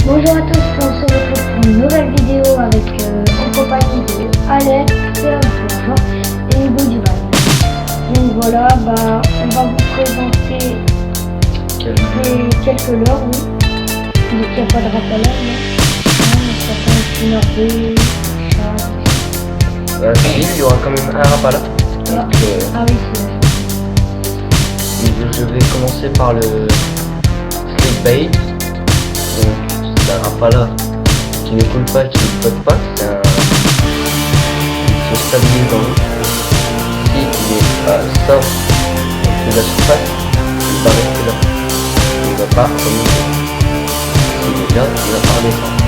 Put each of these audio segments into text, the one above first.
Bonjour à tous, on se retrouve pour une nouvelle vidéo avec en compagnie de Alex, et Hugo Duval. Donc voilà, on va vous présenter quelques leurs, oui. Donc il n'y a pas de rappelage, certains spinner B, chat. Si, il y aura quand même un Rapala. Donc, Ah oui, c'est je vais commencer par le Slick Bait. Donc c'est un Rapala qui ne coule pas, qui ne flotte pas. C'est un qui se stabilise dans l'eau. Si il est sort de la surface, il va rester là. Il ne va pas remonter. S'il est là, il va pas redescendre.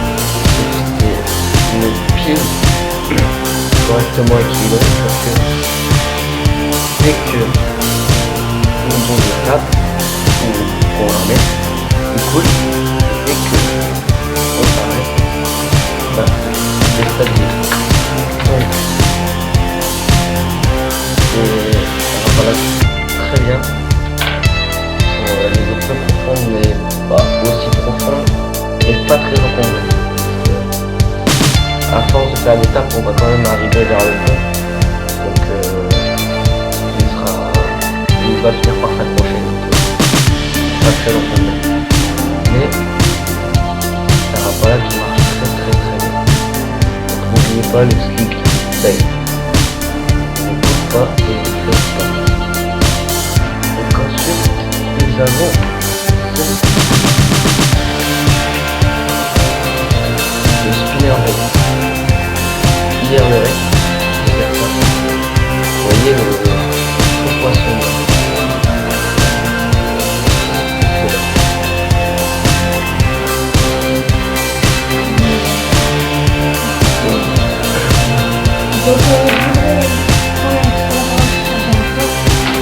C'est une pile correctement équilibrée parce que dès que on le tape ou qu'on la met, il coule. Dès que on s'arrête, c'est stabilisé. Donc c'est un rappelage très bien. Les eaux peu profondes mais pas aussi profondes et pas très encombrées. À force de faire des tapes, on va quand même arriver vers le fond. Donc il va finir par s'accrocher. Pas très encombré. Mais c'est un Rapala qui marche très bien. Donc n'oubliez pas le Slick Bait. Il ne coule pas et il ne flotte pas. Donc ensuite, nous avons le Spinner Bait. Hier le reste, c'est ça. Vous voyez le poisson là. Donc je voudrais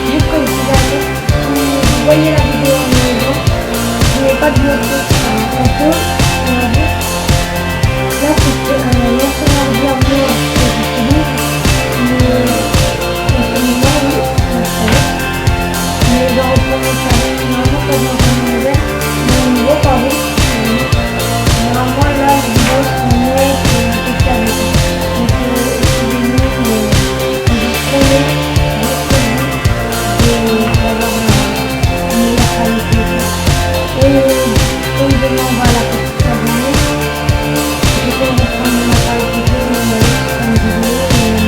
juste comme vous avez, si vous voyez la vidéo en maison, vous n'avez pas de bloquer un peu, là c'est un mercenaire bienvenu que j'utilise, mais dans le premier cas, normalement pas dans un univers, mais au niveau par où, normalement là les vidéos sont mieux que le PC avec eux. Donc excusez-nous, mais on vous promet d'avoir une meilleure qualité. Et comme demain on va à la petite abonnée, je peux reprendre mon appareil photo, on va aller sur une vidéo et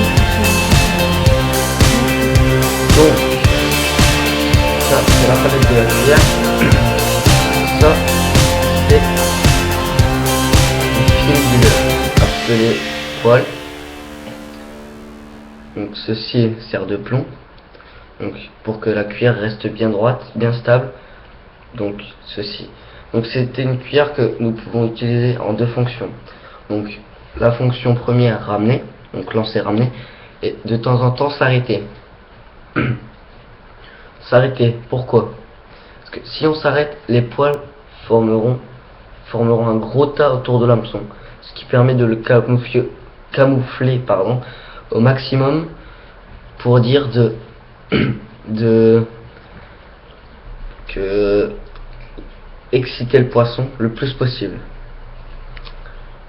Donc ça c'est la palette de la cuillère. Ça c'est une fil d'huile appelé poil. Donc ceci sert de plomb. Donc pour que la cuillère reste bien droite, bien stable. Donc ceci. Donc c'était une cuillère que nous pouvons utiliser en deux fonctions. Donc la fonction première, ramener, donc lancer, ramener, et de temps en temps s'arrêter. S'arrêter, pourquoi? Parce que si on s'arrête, les poils formeront un gros tas autour de l'hameçon, ce qui permet de le camoufler au maximum, pour dire que exciter le poisson le plus possible.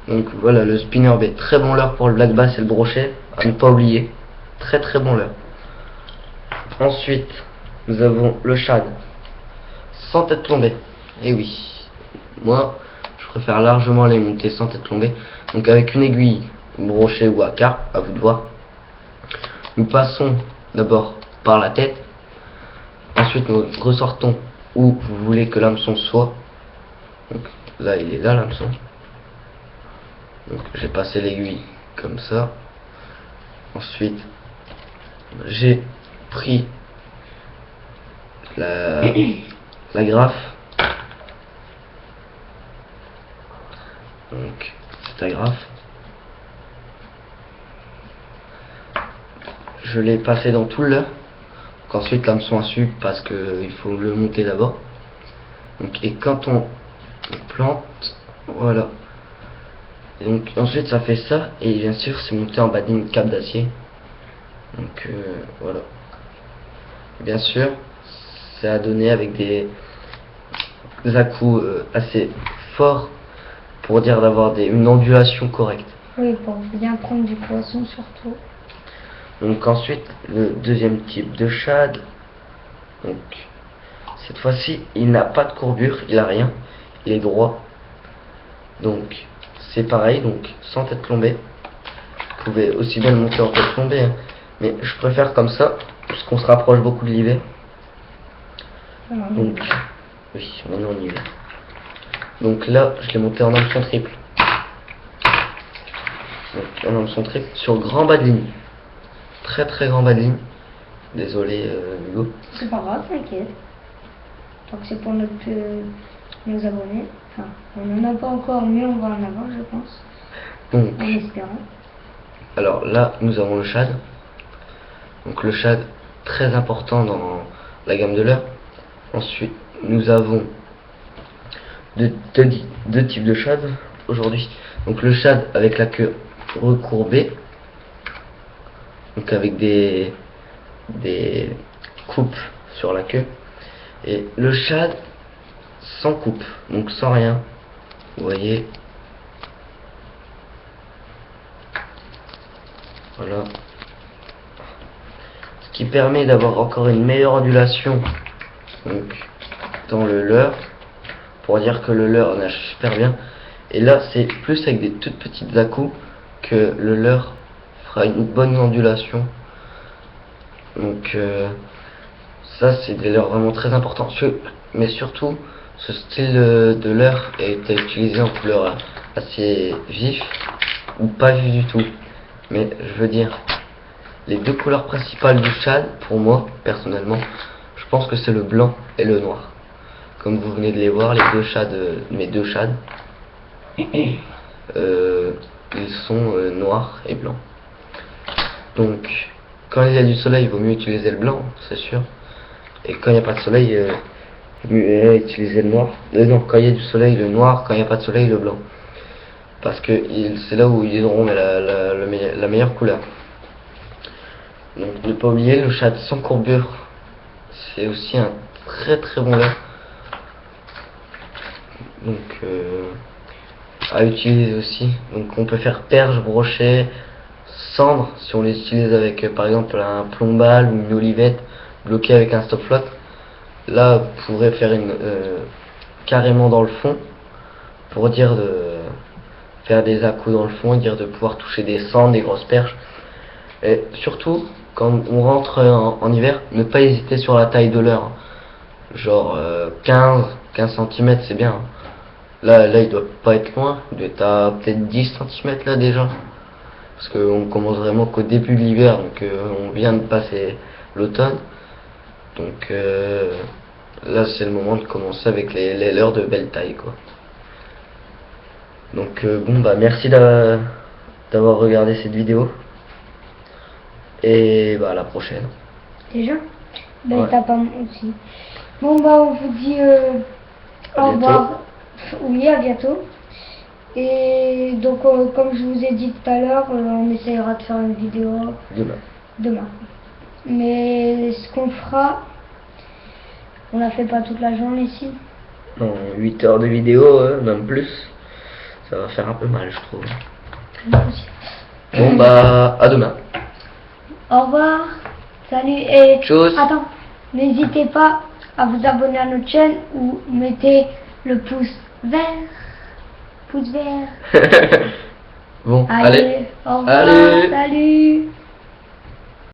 Donc voilà le spinner bait, très bon leurre pour le black bass et le brochet, à ne pas oublier, très bon leurre. Ensuite nous avons le shad sans tête plombée. Et oui, moi je préfère largement les monter sans tête plombée. Donc avec une aiguille, brochet ou à carpe, à vous de voir. Nous passons d'abord par la tête. Ensuite nous ressortons où vous voulez que l'hameçon soit. Donc là il est là l'hameçon. Donc j'ai passé l'aiguille comme ça. Ensuite j'ai pris la graffe. Donc cette agrafe, je l'ai passé dans tout le leurre. Ensuite l'hameçon a su parce que il faut le monter d'abord. Donc et quand on plante, voilà. Et donc ensuite ça fait ça et bien sûr c'est monté en bas d'une cape d'acier. Donc voilà. Bien sûr c'est à donner avec des à-coups assez forts pour dire d'avoir une ondulation correcte. Oui, pour bien prendre du poisson surtout. Donc ensuite, le deuxième type de shad. Donc cette fois-ci, il n'a pas de courbure, il a rien, il est droit. Donc c'est pareil, donc sans tête plombée. Vous pouvez aussi bien le monter en tête plombée, hein. Mais je préfère comme ça, puisqu'on se rapproche beaucoup de l'hiver. Donc oui, maintenant on y va. Donc là, je l'ai monté en hameçon triple. Donc en hameçon triple sur grand bas de ligne. Très très grand bas de ligne. Désolé Hugo. C'est pas grave, t'inquiète. Donc c'est pour nos abonnés. Enfin, on n'en a pas encore, mais on va en avoir, je pense. Donc, En espérant. alors là, nous avons le shad. Donc le shad, très important dans la gamme de leurre. Ensuite, nous avons deux types de shad aujourd'hui. Donc le shad avec la queue recourbée. Donc avec des coupes sur la queue. Et le shad sans coupe, donc sans rien. Vous voyez. Voilà. Ce qui permet d'avoir encore une meilleure ondulation donc, dans le leurre. Pour dire que le leurre nage super bien. Et là c'est plus avec des toutes petites à-coups que le leurre fera une bonne ondulation. Donc ça c'est des leurres vraiment très importants. Mais surtout ce style de leurre est utilisé en couleur assez vif ou pas vif du tout. Mais je veux dire, les deux couleurs principales du shad, pour moi personnellement, je pense que c'est le blanc et le noir. Comme vous venez de les voir, les deux shads, mes deux shads, ils sont noirs et blancs. Donc quand il y a du soleil, il vaut mieux utiliser le blanc, c'est sûr. Et quand il n'y a pas de soleil, il vaut mieux utiliser le noir. Non, quand il y a du soleil, le noir. Quand il n'y a pas de soleil, le blanc. Parce que c'est là où ils auront la meilleure couleur. Donc ne pas oublier, le shad sans courbure, c'est aussi un très très bon leurre. Donc à utiliser aussi. Donc on peut faire perche, brochet, cendre si on les utilise avec par exemple un plombal ou une olivette bloquée avec un stop flotte. Là vous pourrez faire une carrément dans le fond pour dire de faire des à-coups dans le fond et dire de pouvoir toucher des cendres, des grosses perches. Et surtout quand on rentre en hiver, ne pas hésiter sur la taille de leurre. Genre 15 cm c'est bien. Là il doit pas être loin, il doit être à peut-être 10 cm là déjà. Parce qu'on commence vraiment qu'au début de l'hiver, donc on vient de passer l'automne. Donc là c'est le moment de commencer avec les leurres de belle taille quoi. Donc bon bah merci d'avoir regardé cette vidéo. Et bah à la prochaine. Déjà ben Ouais. t'as pas aussi. Bon bah on vous dit À au bientôt. revoir. Oui, à bientôt. Et donc comme je vous ai dit tout à l'heure, on essayera de faire une vidéo demain. Mais ce qu'on fera, on la fait pas toute la journée ici. Non, 8 heures de vidéo, même plus. Ça va faire un peu mal je trouve. Bon bah à demain. Au revoir. Salut. Et Tchuss. attends, n'hésitez pas à vous abonner à notre chaîne ou mettez le pouce vert. Pouce vert. Bon, Allez, au revoir. Allez. Salut.